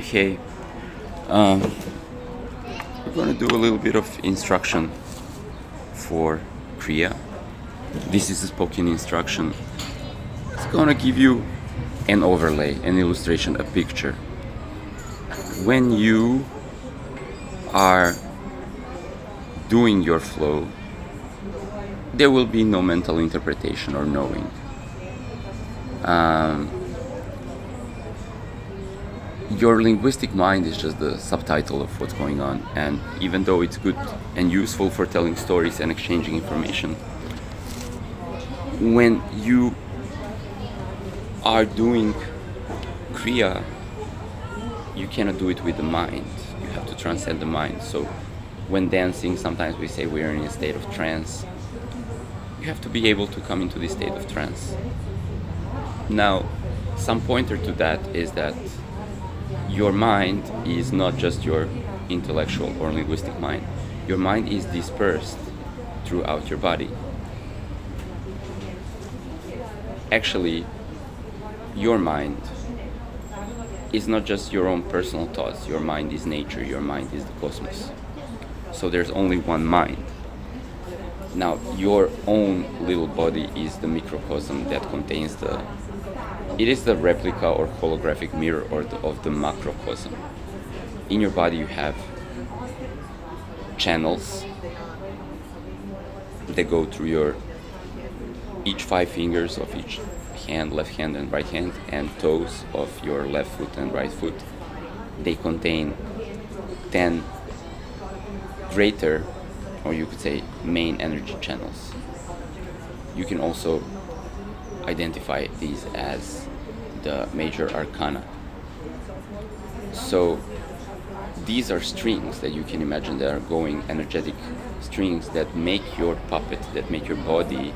Okay, um, we're going to do a little bit of instruction for Kriya. This is a spoken instruction. It's going to give you an overlay, an illustration, a picture. When you are doing your flow, there will be no mental interpretation or knowing. Your linguistic mind is just the subtitle of what's going on, and even though it's good and useful for telling stories and exchanging information, when you are doing Kriya, you cannot do it with the mind. You have to transcend the mind. So when dancing, sometimes we say we are in a state of trance. You have to be able to come into this state of trance. Now, some pointer to that is that your mind is not just your intellectual or linguistic mind. Your mind is dispersed throughout your body. Actually, your mind is not just your own personal thoughts. Your mind is nature. Your mind is the cosmos. So there's only one mind. Now, your own little body is the microcosm that contains it is the replica or holographic mirror of the macrocosm. In your body you have channels that go through each 5 fingers of each hand, left hand and right hand, and toes of your left foot and right foot. They contain 10 greater, or you could say main energy channels. You can also identify these as the major arcana. So these are strings that you can imagine that are going, energetic strings that make your puppet, that make your body,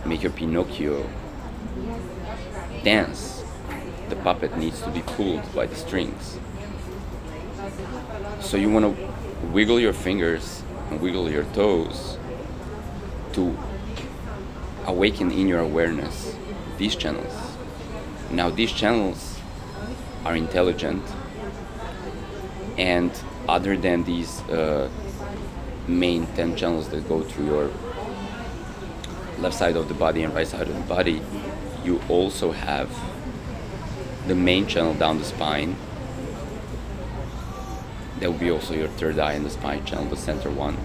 make your Pinocchio dance. The puppet needs to be pulled by the strings. So you want to wiggle your fingers and wiggle your toes to awaken in your awareness these channels. Now these channels are intelligent, and other than these main 10 channels that go through your left side of the body and right side of the body, you also have the main channel down the spine. That will be also your third eye in the spine channel, the center one.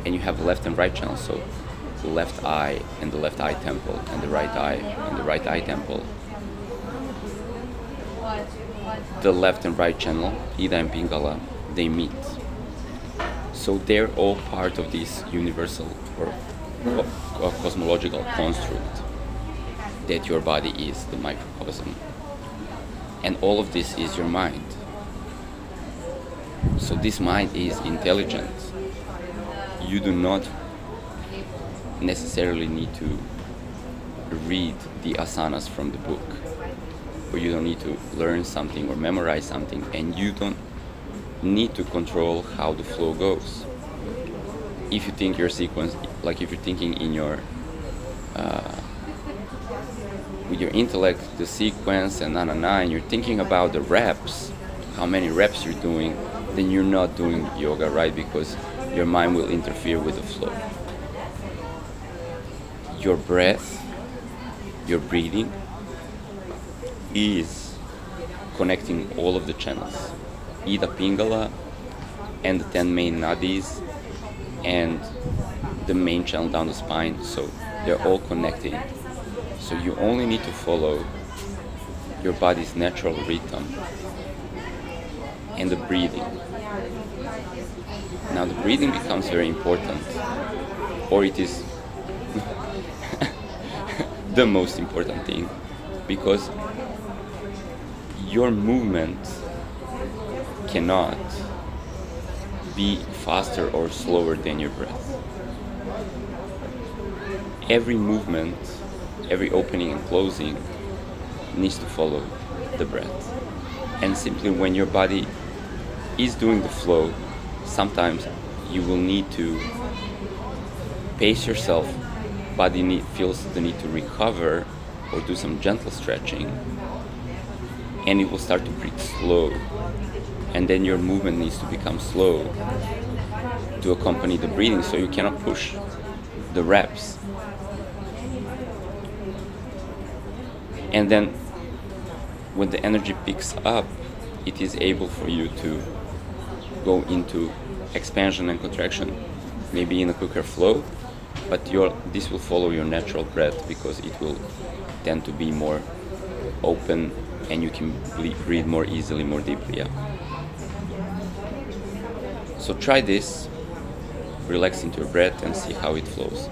And you have left and right channels, so the left eye and the left eye temple, and the right eye and the right eye temple. The left and right channel, Ida and Pingala, they meet. So they're all part of this universal or cosmological construct that your body is, the microcosm. And all of this is your mind. So this mind is intelligent. You do not necessarily need to read the asanas from the book, or you don't need to learn something or memorize something, and you don't need to control how the flow goes. If you think your sequence, like if you're thinking in your with your intellect, the sequence and and you're thinking about the reps, how many reps you're doing, then you're not doing yoga right, because your mind will interfere with the flow. Your breath, your breathing is connecting all of the channels, Ida Pingala and the 10 main nadis and the main channel down the spine. So they're all connecting. So you only need to follow your body's natural rhythm and the breathing. Now the breathing becomes very important, or it is the most important thing, because your movement cannot be faster or slower than your breath. Every movement, every opening and closing needs to follow the breath. And simply when your body is doing the flow, sometimes you will need to pace yourself. Body feels the need to recover or do some gentle stretching. and it will start to breathe slow. And then your movement needs to become slow to accompany the breathing, so you cannot push the reps. And then when the energy picks up, it is able for you to go into expansion and contraction, maybe in a quicker flow, but this will follow your natural breath, because it will tend to be more open and you can breathe more easily, more deeply. Yeah. So try this, relax into your breath and see how it flows.